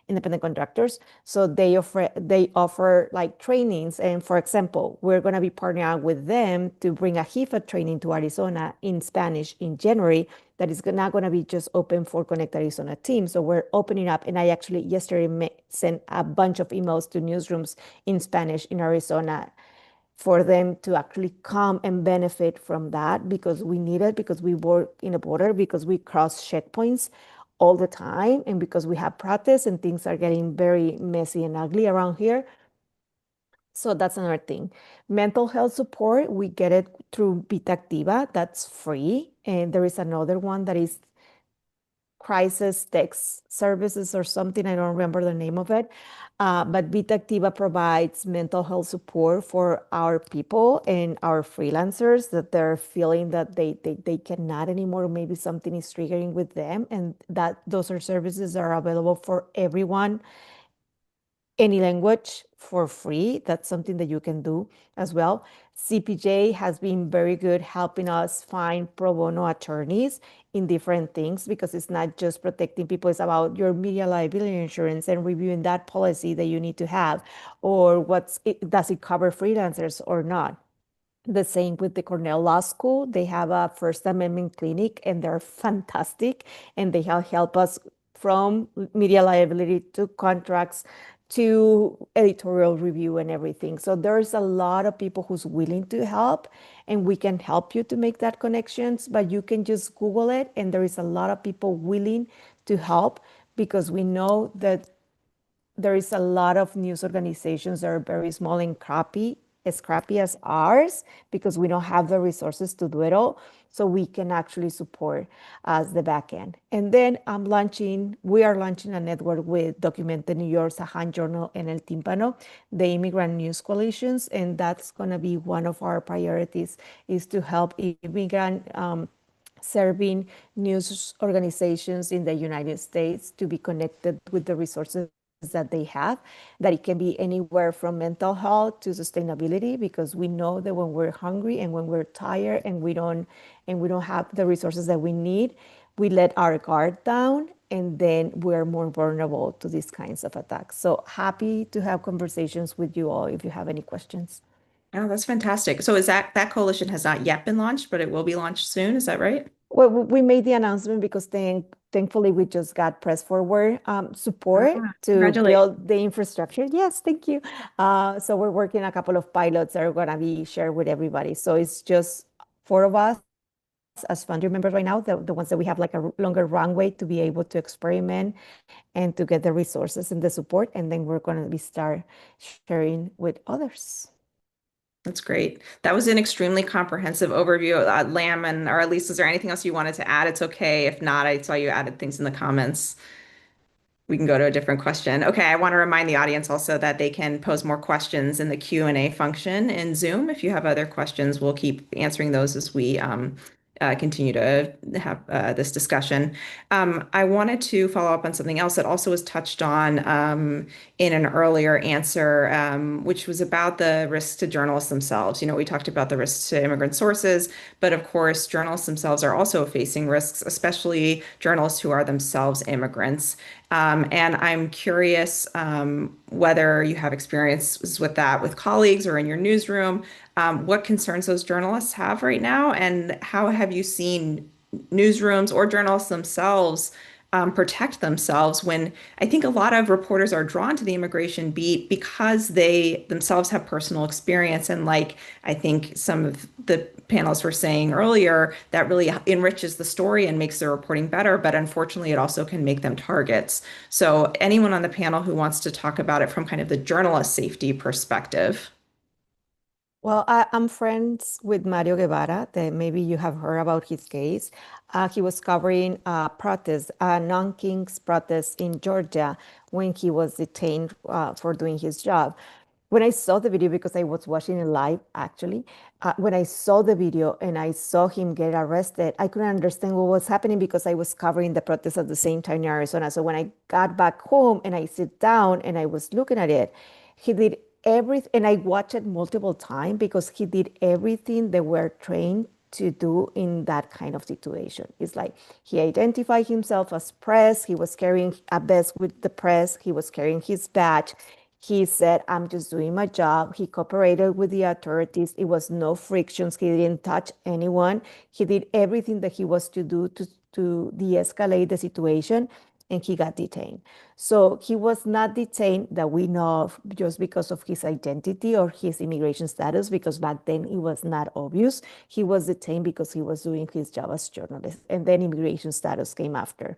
independent contractors. So they offer like trainings. And for example, we're going to be partnering with them to bring a HIFA training to Arizona in Spanish in January. That is not going to be just open for Connect Arizona team. So we're opening up. And I actually yesterday sent a bunch of emails to newsrooms in Spanish in Arizona for them to actually come and benefit from that because we need it, because we work in a border, because we cross checkpoints all the time, and because we have protests and things are getting very messy and ugly around here. So that's another thing. Mental health support, we get it through Vita Activa. That's free. And there is another one that is crisis text services or something. I don't remember the name of it. But Vita Activa provides mental health support for our people and our freelancers that they're feeling that they cannot anymore. Maybe something is triggering with them, and that those are services that are available for everyone, any language for free. That's something that you can do as well. CPJ has been very good helping us find pro bono attorneys in different things because it's not just protecting people, it's about your media liability insurance and reviewing that policy that you need to have, or does it cover freelancers or not. The same with the Cornell Law School. They have a First Amendment clinic and they're fantastic. And they help us from media liability to contracts to editorial review and everything. So there's a lot of people who's willing to help, and we can help you to make that connections, but you can just Google it, and there is a lot of people willing to help because we know that there is a lot of news organizations that are very small and crappy, as crappy as ours, because we don't have the resources to do it all. So we can actually support as the back end. And then we are launching a network with Documented New York, Sahan Journal, and El Timpano, the immigrant news coalitions. And that's going to be one of our priorities, is to help immigrant serving news organizations in the United States to be connected with the resources that they have, that it can be anywhere from mental health to sustainability, because we know that when we're hungry and when we're tired and we don't have the resources that we need, we let our guard down, and then we're more vulnerable to these kinds of attacks. So happy to have conversations with you all if you have any questions. Oh, that's fantastic. So is that coalition has not yet been launched, but it will be launched soon, is that right? Well, we made the announcement because thankfully we just got press forward support Ah, to congratulations. build the infrastructure. Yes, thank you. So we're working a couple of pilots that are going to be shared with everybody. So it's just four of us as founder members right now, the ones that we have like a longer runway to be able to experiment and to get the resources and the support. And then we're going to be start sharing with others. That's great. That was an extremely comprehensive overview, Lam, or at least is there anything else you wanted to add? It's okay. If not, I saw you added things in the comments. We can go to a different question. Okay, I want to remind the audience also that they can pose more questions in the Q&A function in Zoom. If you have other questions, we'll keep answering those as we continue to have this discussion. I wanted to follow up on something else that also was touched on in an earlier answer, which was about the risks to journalists themselves. You know, we talked about the risks to immigrant sources, but of course, journalists themselves are also facing risks, especially journalists who are themselves immigrants. And I'm curious whether you have experiences with that with colleagues or in your newsroom, what concerns those journalists have right now, and how have you seen newsrooms or journalists themselves protect themselves when I think a lot of reporters are drawn to the immigration beat because they themselves have personal experience. And like I think some of the panelists were saying earlier, that really enriches the story and makes the reporting better. But unfortunately, it also can make them targets. So anyone on the panel who wants to talk about it from kind of the journalist safety perspective. Well, I'm friends with Mario Guevara, that maybe you have heard about his case. He was covering protests, non-Kings protests in Georgia when he was detained for doing his job. When I saw the video, because I was watching it live actually, when I saw the video and I saw him get arrested, I couldn't understand what was happening because I was covering the protests at the same time in Arizona. So when I got back home and I sit down and I was looking at it, he did everything, and I watched it multiple times because he did everything they were trained to do in that kind of situation. It's like he identified himself as press. He was carrying a vest with the press. He was carrying his badge. He said, I'm just doing my job. He cooperated with the authorities. It was no frictions. He didn't touch anyone. He did everything that he was to do to de-escalate the situation, and he got detained. So he was not detained that we know of just because of his identity or his immigration status, because back then it was not obvious. He was detained because he was doing his job as journalist, and then immigration status came after.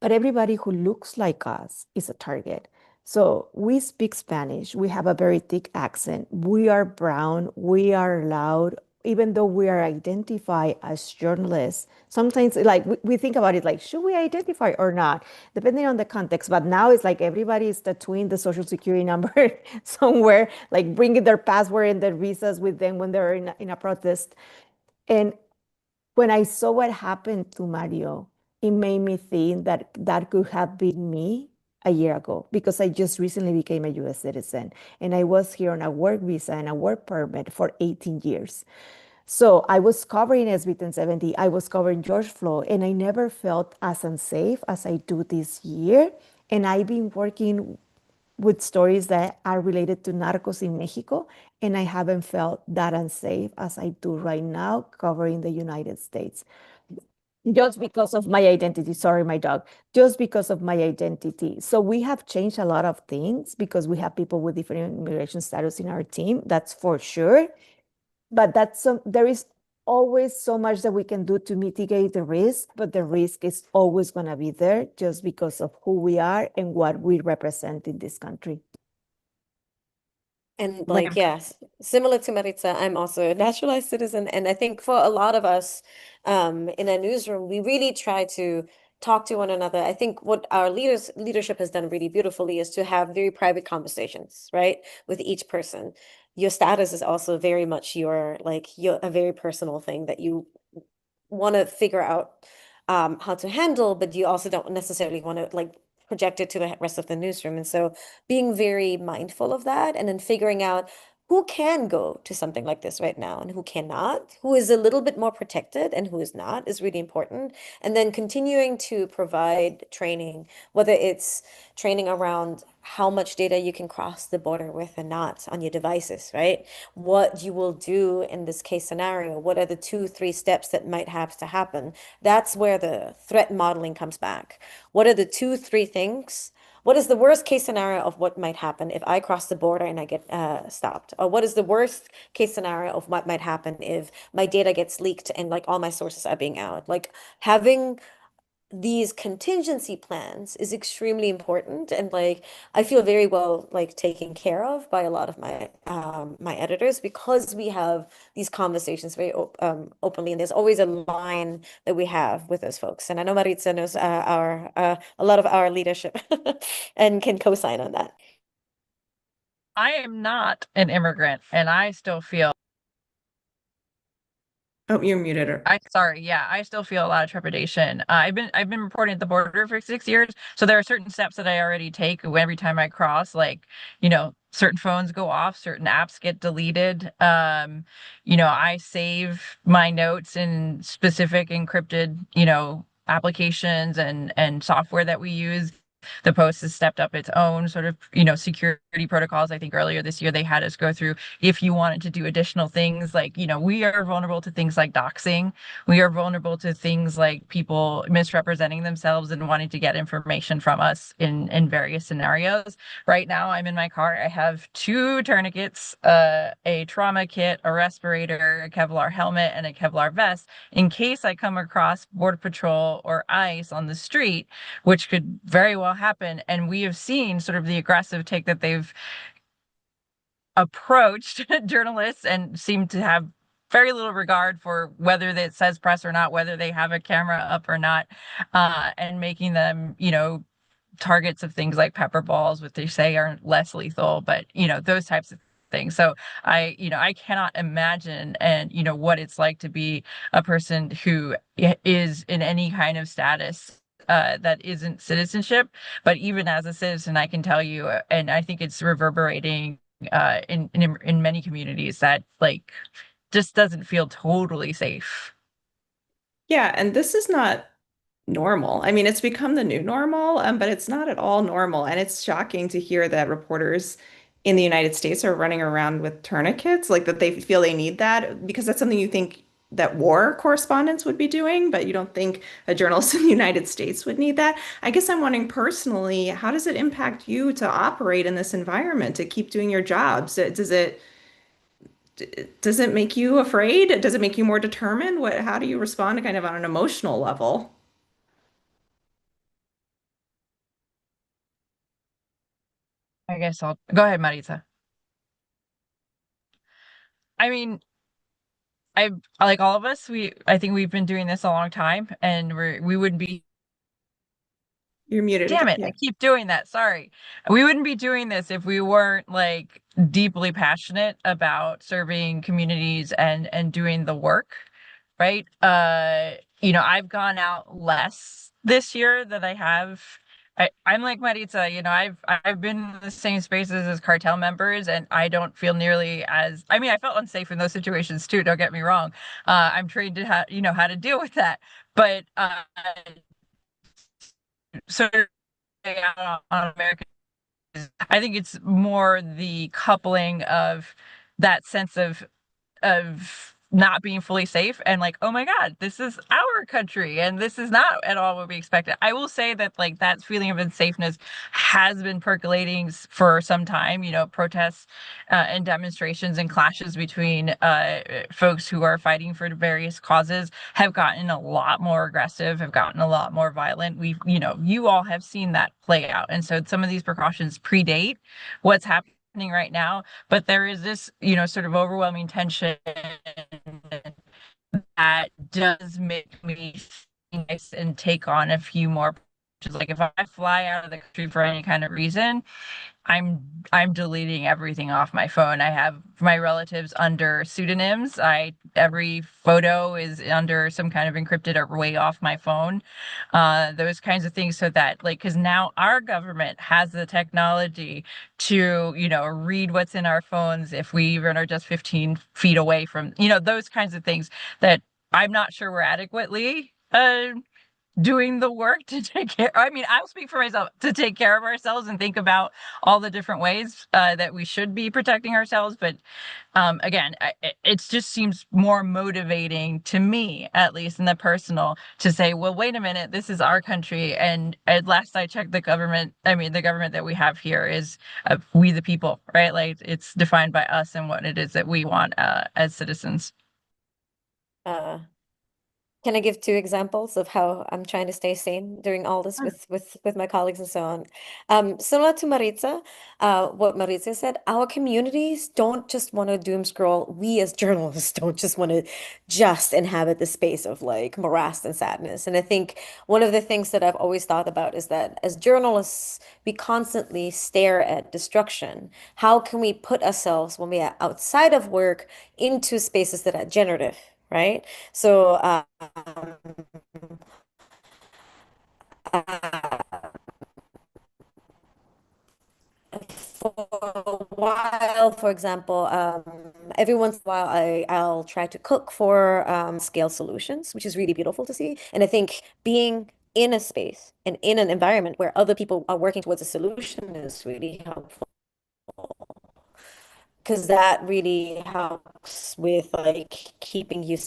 But everybody who looks like us is a target. So we speak Spanish. We have a very thick accent. We are brown. We are loud. Even though we are identified as journalists, sometimes like we think about it like, should we identify or not? Depending on the context. But now it's like everybody is tattooing the social security number somewhere, like bringing their passport and their visas with them when they're in a protest. And when I saw what happened to Mario, it made me think that that could have been me a year ago because I just recently became a US citizen and I was here on a work visa and a work permit for 18 years. So I was covering SB 1070, I was covering George Floyd, and I never felt as unsafe as I do this year. And I've been working with stories that are related to narcos in Mexico, and I haven't felt that unsafe as I do right now covering the United States. Just because of my identity, sorry, my dog, just because of my identity. So we have changed a lot of things because we have people with different immigration status in our team, that's for sure. But there is always so much that we can do to mitigate the risk, but the risk is always going to be there just because of who we are and what we represent in this country. And like, Lam. yes, similar to Maritza, I'm also a naturalized citizen. And I think for a lot of us in a newsroom, we really try to talk to one another. I think what our leadership has done really beautifully is to have very private conversations, right, with each person. Your status is also very much your a very personal thing that you want to figure out how to handle, but you also don't necessarily want to like project it to the rest of the newsroom. And so being very mindful of that and then figuring out who can go to something like this right now and who cannot, who is a little bit more protected and who is not, is really important. And then continuing to provide training, whether it's training around how much data you can cross the border with and not on your devices, right? What you will do in this case scenario, what are the 2, 3 steps that might have to happen? That's where the threat modeling comes back. What are the 2, 3 things? What is the worst case scenario of what might happen if I cross the border and I get stopped? Or what is the worst case scenario of what might happen if my data gets leaked and like all my sources are being out? Like having these contingency plans is extremely important, and like I feel very well like taken care of by a lot of my editors because we have these conversations very openly, and there's always a line that we have with those folks. And I know Maritza knows our a lot of our leadership and can co-sign on that. I am not an immigrant, and I still feel Oh, you muted her. I still feel a lot of trepidation. I've been reporting at the border for 6 years, so there are certain steps that I already take every time I cross, like, certain phones go off, certain apps get deleted. I save my notes in specific encrypted, applications and software that we use. The Post has stepped up its own sort of, security protocols. I think earlier this year they had us go through if you wanted to do additional things like, we are vulnerable to things like doxing. We are vulnerable to things like people misrepresenting themselves and wanting to get information from us in various scenarios. Right now, I'm in my car. I have 2 tourniquets, a trauma kit, a respirator, a Kevlar helmet, and a Kevlar vest in case I come across Border Patrol or ICE on the street, which could very well happen. And we have seen sort of the aggressive take that they've approached journalists and seem to have very little regard for whether it says press or not, whether they have a camera up or not, and making them, targets of things like pepper balls, which they say are less lethal, but those types of things. So I cannot imagine what it's like to be a person who is in any kind of status that isn't citizenship. But even as a citizen, I can tell you, and I think it's reverberating in many communities, that like just doesn't feel totally safe. Yeah, and this is not normal. I mean, it's become the new normal, but it's not at all normal. And it's shocking to hear that reporters in the United States are running around with tourniquets, like that they feel they need that because that's something you think that war correspondents would be doing, but you don't think a journalist in the United States would need that. I guess I'm wondering personally, how does it impact you to operate in this environment, to keep doing your jobs? Does it make you afraid? Does it make you more determined? How do you respond kind of on an emotional level? I guess I'll go ahead, Maritza. I mean, I like all of us, I think we've been doing this a long time, and we wouldn't be. You're muted Damn again. it, Yeah. I keep doing that. Sorry. We wouldn't be doing this if we weren't like deeply passionate about serving communities and doing the work, right? I've gone out less this year than I have. I'm like Maritza, I've been in the same spaces as cartel members, and I don't feel nearly as, I mean, I felt unsafe in those situations too, don't get me wrong. I'm trained to how to deal with that. But sort of out on American, I think it's more the coupling of that sense of not being fully safe and like, oh my God, this is our country and this is not at all what we expected. I will say that like that feeling of unsafeness has been percolating for some time, protests and demonstrations and clashes between folks who are fighting for various causes have gotten a lot more aggressive, have gotten a lot more violent. You all have seen that play out. And so some of these precautions predate what's happening right now, but there is this, sort of overwhelming tension that does make me think and take on a few more. Like if I fly out of the country for any kind of reason, I'm deleting everything off my phone. I have my relatives under pseudonyms. I Every photo is under some kind of encrypted or way off my phone. Those kinds of things, so that like, because now our government has the technology to read what's in our phones if we even are just 15 feet away from those kinds of things that I'm not sure we're adequately doing the work to take care. I mean, I'll speak for myself, to take care of ourselves and think about all the different ways that we should be protecting ourselves. But again, it just seems more motivating to me, at least in the personal, to say, well, wait a minute, this is our country. And at last I checked, the government that we have here is we the people, right? Like it's defined by us and what it is that we want as citizens. Uh, Can I give two examples of how I'm trying to stay sane during all this with my colleagues and so on? Similar to Maritza, what Maritza said, our communities don't just want to doom scroll. We as journalists don't just want to just inhabit the space of like morass and sadness. And I think one of the things that I've always thought about is that as journalists, we constantly stare at destruction. How can we put ourselves when we are outside of work into spaces that are generative, right? So, for a while, for example, every once in a while, I'll try to cook for scale solutions, which is really beautiful to see. And I think being in a space and in an environment where other people are working towards a solution is really helpful because that really helps with like keeping you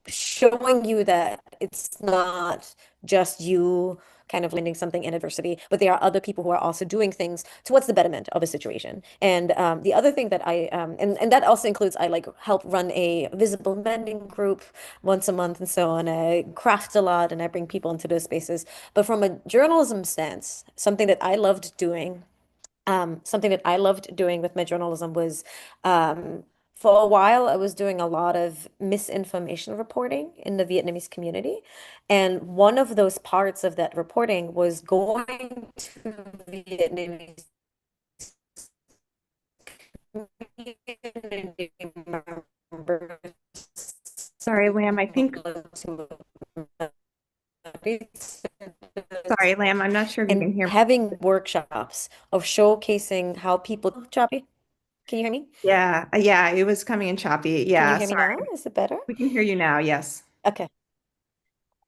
showing you that it's not just you kind of landing something in adversity, but there are other people who are also doing things towards the betterment of a situation. And the other thing that and that also includes I like help run a visible mending group once a month and so on. I craft a lot and I bring people into those spaces. But from a journalism stance, something that I loved doing with my journalism was for a while, I was doing a lot of misinformation reporting in the Vietnamese community. And one of those parts of that reporting was going to Vietnamese community members Sorry, Lam, I think to Maritza does, Sorry, Lam, I'm not sure if you and can hear me. having workshops of showcasing how people. Oh, choppy. Can you hear me? Yeah, yeah, it was coming in choppy. Can you Yeah, hear me now? sorry. Is it better? We can hear you now. Yes. Okay.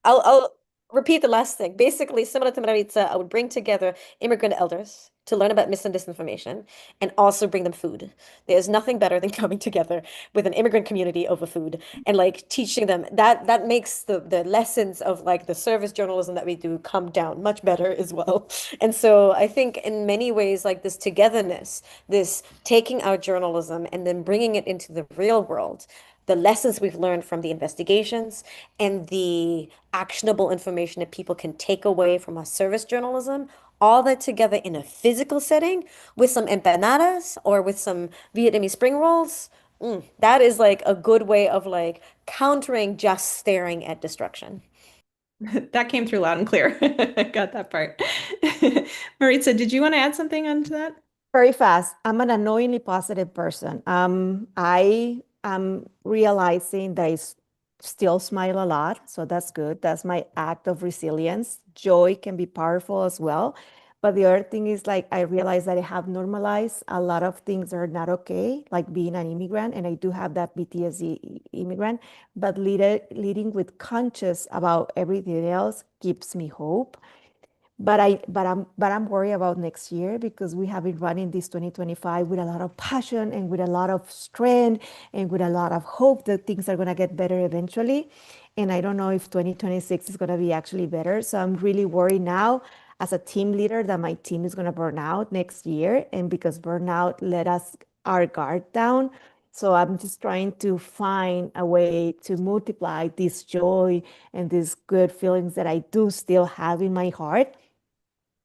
I'll repeat the last thing. Basically, similar to Maritza, I would bring together immigrant elders to learn about mis and disinformation and also bring them food. There's nothing better than coming together with an immigrant community over food and like teaching them that makes the lessons of like the service journalism that we do come down much better as well. And so I think in many ways like this togetherness, this taking our journalism and then bringing it into the real world, the lessons we've learned from the investigations and the actionable information that people can take away from our service journalism, all that together in a physical setting with some empanadas or with some Vietnamese spring rolls. That is like a good way of like countering just staring at destruction. That came through loud and clear. I got that part. Maritza, did you want to add something onto that? Very fast. I'm an annoyingly positive person. I am realizing that still smile a lot, so that's good. That's my act of resilience. Joy can be powerful as well. But the other thing is like I realize that I have normalized a lot of things that are not okay, like being an immigrant, and I do have that PTSD immigrant, but leading with conscious about everything else gives me hope. But I'm worried about next year because we have been running this 2025 with a lot of passion and with a lot of strength and with a lot of hope that things are going to get better eventually. And I don't know if 2026 is going to be actually better. So I'm really worried now as a team leader that my team is going to burn out next year. And because burnout let us our guard down. So I'm just trying to find a way to multiply this joy and these good feelings that I do still have in my heart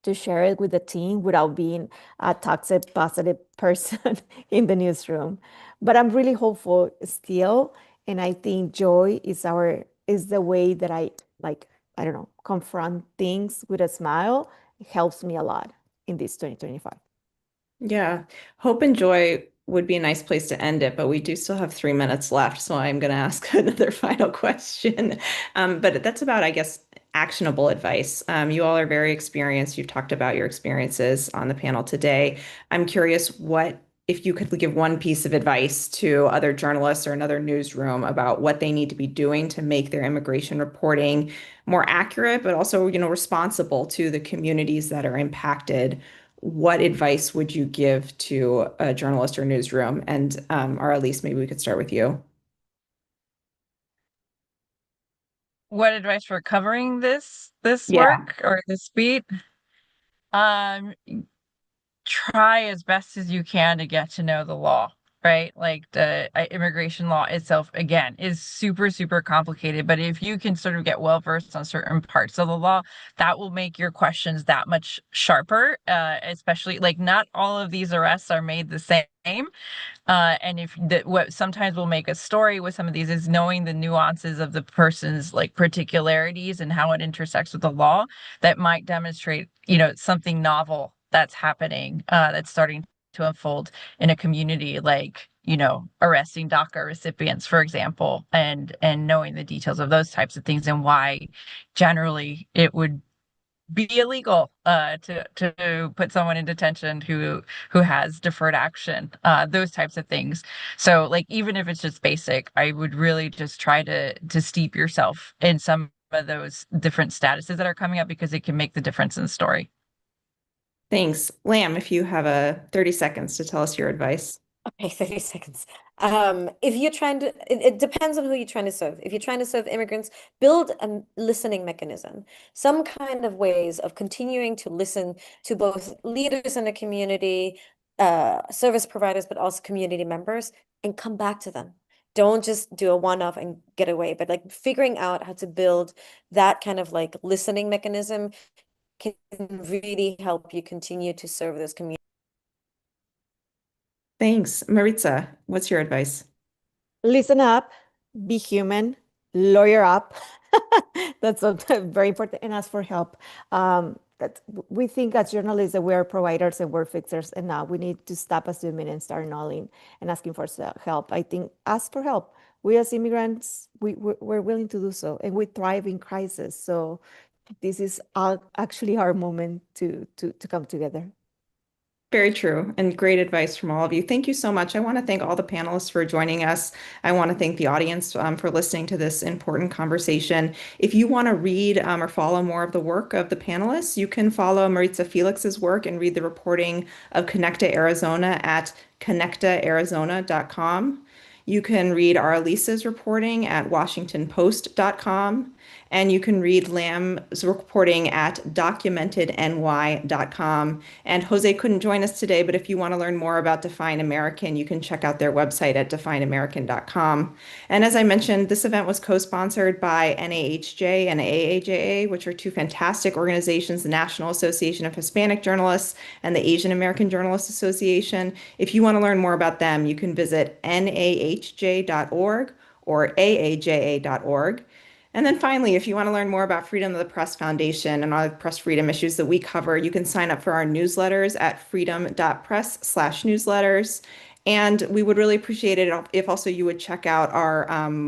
to share it with the team without being a toxic positive person in the newsroom. But I'm really hopeful still, and I think joy is the way that I like, I don't know, confront things with a smile. It helps me a lot in this 2025. Yeah, hope and joy would be a nice place to end it, but we do still have 3 minutes left, so I'm going to ask another final question. But that's about, I guess, actionable advice. You all are very experienced. You've talked about your experiences on the panel today. I'm curious what, if you could give one piece of advice to other journalists or another newsroom about what they need to be doing to make their immigration reporting more accurate, but also, responsible to the communities that are impacted. What advice would you give to a journalist or newsroom? And or at least maybe we could start with you. What advice for covering this Yeah. work or this beat? Um, try as best as you can to get to know the law, right? Like the immigration law itself, again, is super, super complicated. But if you can sort of get well versed on certain parts of the law, that will make your questions that much sharper. Especially like not all of these arrests are made the same. And if that what sometimes will make a story with some of these is knowing the nuances of the person's like particularities and how it intersects with the law that might demonstrate, something novel that's happening, that's starting to unfold in a community, like, arresting DACA recipients, for example, and knowing the details of those types of things and why generally it would be illegal to put someone in detention who has deferred action, those types of things. So like even if it's just basic, I would really just try to steep yourself in some of those different statuses that are coming up because it can make the difference in the story. Thanks. Lam, if you have a 30 seconds to tell us your advice. Okay, 30 seconds. If you're trying to, it depends on who you're trying to serve. If you're trying to serve immigrants, build a listening mechanism, some kind of ways of continuing to listen to both leaders in the community, service providers, but also community members, and come back to them. Don't just do a one-off and get away, but like figuring out how to build that kind of like listening mechanism can really help you continue to serve those communities. Thanks. Maritza, what's your advice? Listen up, be human, lawyer up. That's very important, and ask for help. That we think as journalists that we are providers and we're fixers, and now we need to stop assuming and start knowing and asking for help. I think ask for help. We as immigrants, we're willing to do so, and we thrive in crisis. So this is actually our moment to come together. Very true, and great advice from all of you. Thank you so much. I want to thank all the panelists for joining us. I want to thank the audience for listening to this important conversation. If you want to read or follow more of the work of the panelists, you can follow Maritza Felix's work and read the reporting of Connecta Arizona at connectaarizona.com. You can read Arelis's reporting at washingtonpost.com. And you can read Lam's reporting at documentedny.com. And Jose couldn't join us today, but if you want to learn more about Define American, you can check out their website at defineamerican.com. And as I mentioned, this event was co-sponsored by NAHJ and AAJA, which are two fantastic organizations, the National Association of Hispanic Journalists and the Asian American Journalists Association. If you want to learn more about them, you can visit nahj.org or aaja.org. And then finally, if you want to learn more about Freedom of the Press Foundation and other press freedom issues that we cover, you can sign up for our newsletters at freedom.press/newsletters. And we would really appreciate it if also you would check out our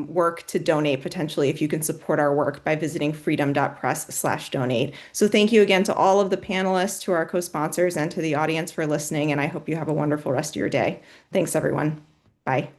work to donate potentially if you can support our work by visiting freedom.press/donate. So thank you again to all of the panelists, to our co-sponsors, and to the audience for listening. And I hope you have a wonderful rest of your day. Thanks, everyone. Bye.